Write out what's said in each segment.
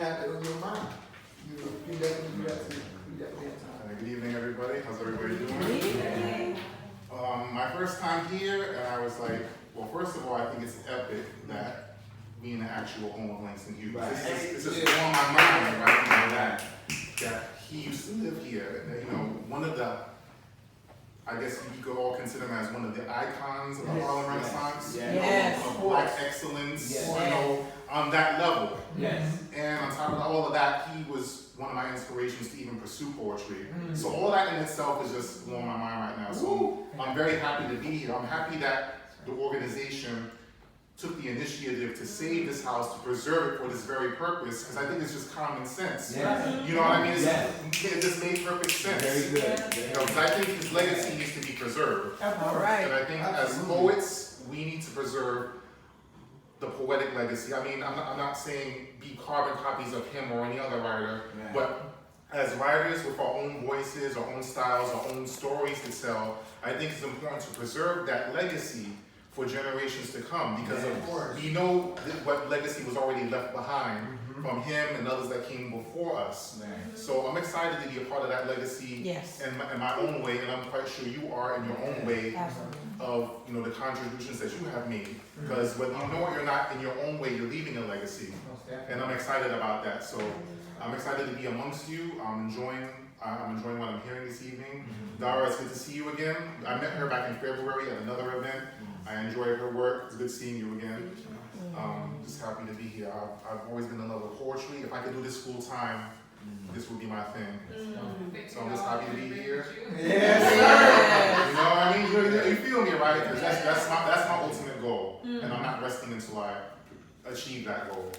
have it on your mind. You definitely have time. Good evening, everybody. How's everybody doing? My first time here, and I was like, well, first of all, I think it's epic that me in the actual home of Langston Hughes. Right. This is on my mind, right? You know, that he used to live here. And, you know, one of the, I guess you could all consider him as one of the icons of the Harlem Renaissance. Yes. Of Black excellence, Yes. you know, on that level. Yes. And on top of all of that, he was one of my inspirations to even pursue poetry. So all that in itself is just blowing my mind right now. So I'm very happy to be here. I'm happy that the organization took the initiative to save this house, to preserve it for this very purpose, because I think it's just common sense. Yes. You know what I mean? Yes. It just made perfect sense. Very good. You know, because I think his legacy needs to be preserved. All right. And I think as poets, we need to preserve the poetic legacy. I mean, I'm not saying be carbon copies of him or any other writer, but as writers with our own voices, our own styles, our own stories to tell, I think it's important to preserve that legacy for generations to come, because we know what legacy was already left behind from him and others that came before us. So I'm excited to be a part of that legacy in my own way, and I'm quite sure you are in your own way of the contributions that you have made. Because whether you know or you're not, in your own way, you're leaving a legacy, and I'm excited about that. So I'm excited to be amongst you. I'm enjoying what I'm hearing this evening. Dara, it's good to see you again. I met her back in February at another event. I enjoyed her work. It's good seeing you again. Just happy to be here. I've always been in love with poetry. If I could do this full time, this would be my thing. So I'm just happy to be here. Yes, You know what I mean? You feel me, right? Because that's my ultimate goal, and I'm not resting until I achieve that goal.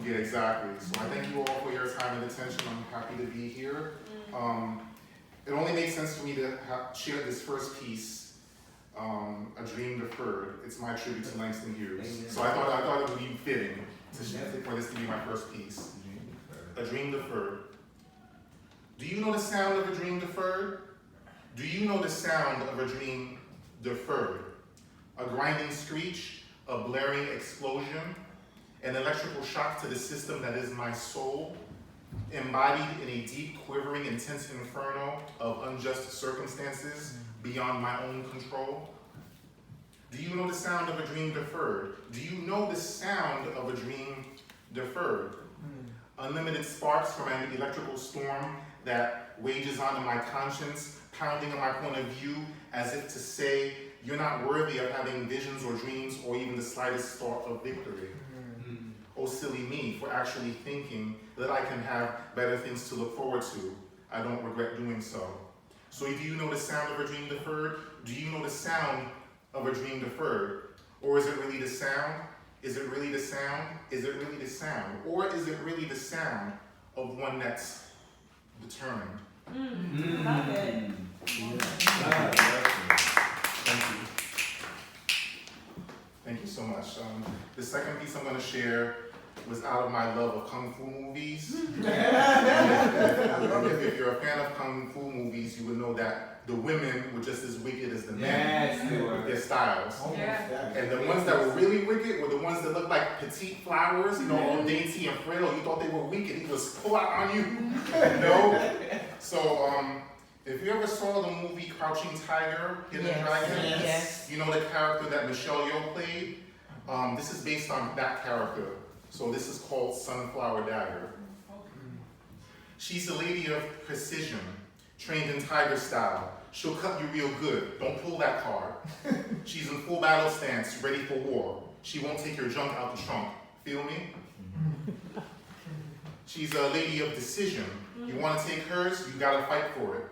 Yeah, exactly. So I thank you all for your time and attention. I'm happy to be here. It only makes sense for me to share this first piece. A Dream Deferred. It's my tribute to Langston Hughes. So I thought it would be fitting for this to be my first piece. A Dream Deferred. Do you know the sound of a dream deferred? Do you know the sound of a dream deferred? A grinding screech, a blaring explosion, an electrical shock to the system that is my soul, embodied in a deep, quivering, intense inferno of unjust circumstances beyond my own control? Do you know the sound of a dream deferred? Do you know the sound of a dream deferred? Unlimited sparks from an electrical storm that wages onto my conscience, pounding on my point of view as if to say, you're not worthy of having visions or dreams or even the slightest thought of victory. Oh, silly me for actually thinking that I can have better things to look forward to. I don't regret doing so. So do you know the sound of a dream deferred? Do you know the sound of a dream deferred? Or is it really the sound? Is it really the sound? Is it really the sound? Or is it really the sound of one that's determined? Love it. Thank you. Thank you so much. The second piece I'm going to share was out of my love of Kung Fu movies. If you're a fan of Kung Fu movies, you would know that the women were just as wicked as the men with their styles. And the ones that were really wicked were the ones that looked like petite flowers, all dainty and frail. You thought they were weak and he was pull out on you. So if you ever saw the movie Crouching Tiger, Hidden Dragon, you know the character that Michelle Yeoh played? This is based on that character. So this is called Sunflower Dagger. She's a lady of precision, trained in tiger style. She'll cut you real good. Don't pull that card. She's in full battle stance, ready for war. She won't take your junk out the trunk. Feel me? She's a lady of decision. You want to take hers, you gotta fight for it.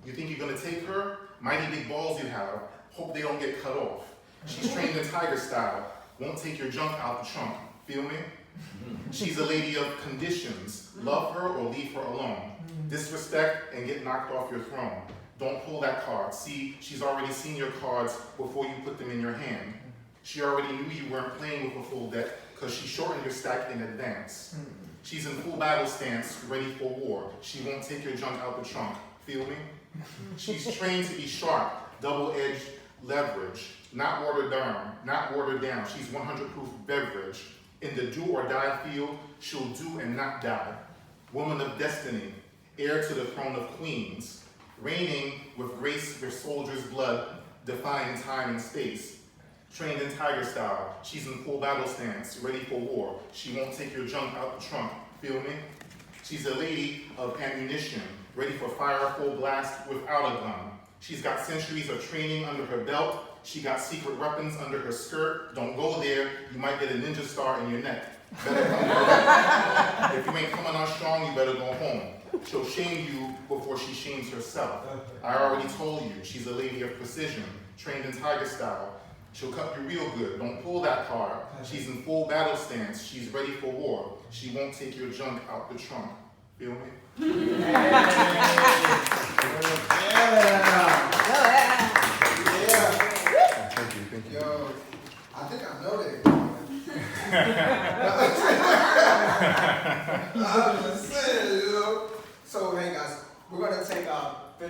You think you're gonna take her? Mighty big balls you have. Hope they don't get cut off. She's trained in tiger style. Won't take your junk out the trunk. Feel me? She's a lady of conditions. Love her or leave her alone. Disrespect and get knocked off your throne. Don't pull that card. See, she's already seen your cards before you put them in your hand. She already knew you weren't playing with a full deck because she shortened your stack in advance. She's in full battle stance, ready for war. She won't take your junk out the trunk. Feel me? She's trained to be sharp, double-edged leverage, not watered down. She's 100 proof beverage. In the do or die field, she'll do and not die. Woman of destiny, heir to the throne of queens, reigning with grace where soldiers' blood, defying time and space. Trained in tiger style, she's in full battle stance, ready for war. She won't take your junk out the trunk, feel me? She's a lady of ammunition, ready for fire full blast without a gun. She's got centuries of training under her belt. She got secret weapons under her skirt. Don't go there, you might get a ninja star in your neck. Better come direct. If you ain't coming on strong, you better go home. She'll shame you before she shames herself. I already told you, she's a lady of precision, trained in tiger style. She'll cut you real good, don't pull that card. She's in full battle stance, she's ready for war. She won't take your junk out the trunk. Feel me? Thank you. Yo, I think I know that. I'm just saying, you know. So, hey guys, we're gonna take 15